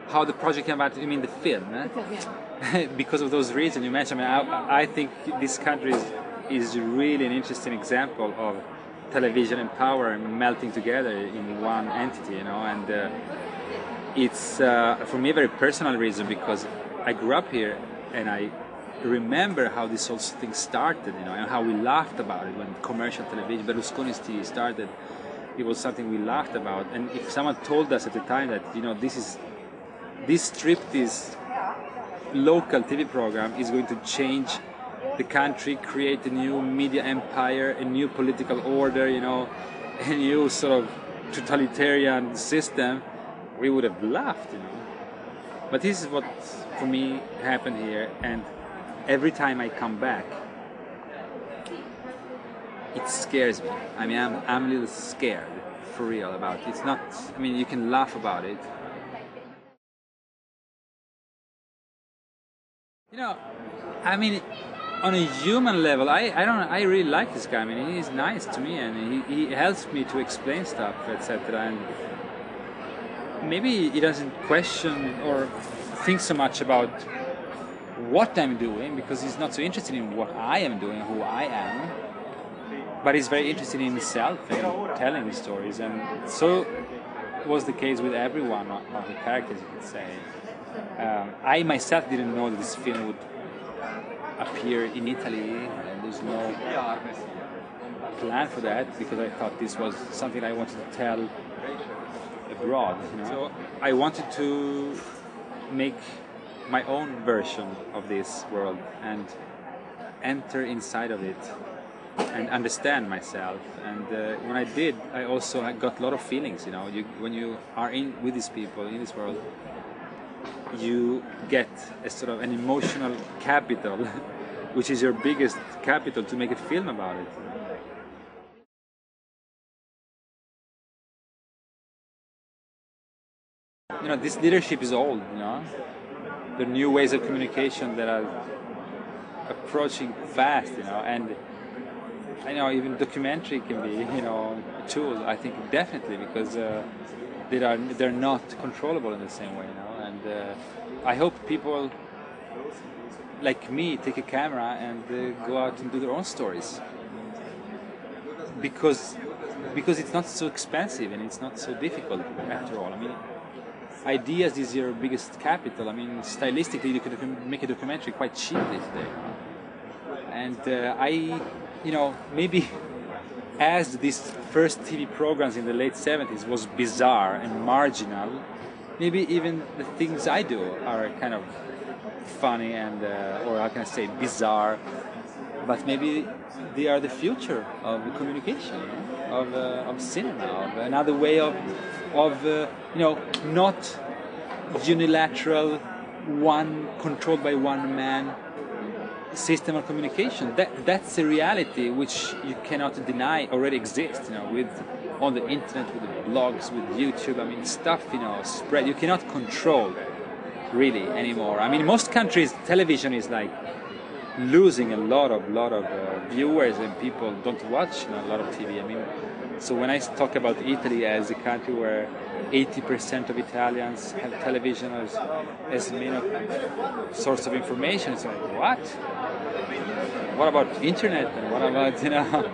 How the project came about? You mean the film? Eh? The film, yeah. Because of those reasons you mentioned. I think this country is really an interesting example of television and power melting together in one entity, you know. And it's for me a very personal reason, because I grew up here and I remember how this whole thing started, you know, and how we laughed about it when commercial television, Berlusconi's TV started. It was something we laughed about, and if someone told us at the time that, you know, this striptease local TV program is going to change the country, create a new media empire, a new political order, you know, a new sort of totalitarian system, we would have laughed, you know. But this is what, for me, happened here, and every time I come back, it scares me. I mean, I'm a little scared, for real, about it. It's not, I mean, you can laugh about it. You know, I mean, on a human level, I really like this guy. I mean, he's nice to me, and he helps me to explain stuff, etc. And maybe he doesn't question or think so much about what I'm doing, because he's not so interested in what I am doing, who I am. But he's very interested in himself and telling the stories, and so was the case with every one of the characters, you could say. I myself didn't know that this film would appear in Italy, and there's no plan for that, because I thought this was something I wanted to tell abroad, you know? So I wanted to make my own version of this world and enter inside of it and understand myself. And when I did, I also got a lot of feelings, you know. When you are with these people in this world, you get a sort of an emotional capital, which is your biggest capital to make a film about it. You know, this leadership is old, you know. There are new ways of communication that are approaching fast, you know, and I know even documentary can be, you know, a tool, I think, definitely, because they're not controllable in the same way, you know. And I hope people like me take a camera and go out and do their own stories, because it's not so expensive and it's not so difficult after all. I mean, ideas is your biggest capital. I mean, stylistically, you can make a documentary quite cheaply today. And you know, maybe as these first TV programs in the late 70s was bizarre and marginal, maybe even the things I do are kind of funny and, or how can I say, bizarre, but maybe they are the future of communication, you know? of cinema, of another way of you know, not unilateral, controlled by one man system of communication. That's a reality which you cannot deny already exists, you know, on the internet, with the blogs, with YouTube. I mean, stuff, you know, spread. You cannot control really anymore. I mean, most countries, television is like losing a lot of viewers, and people don't watch, you know, a lot of TV. I mean, so when I talk about Italy as a country where 80% of Italians have television as main source of information, it's like, what? What about internet, and what about, you know?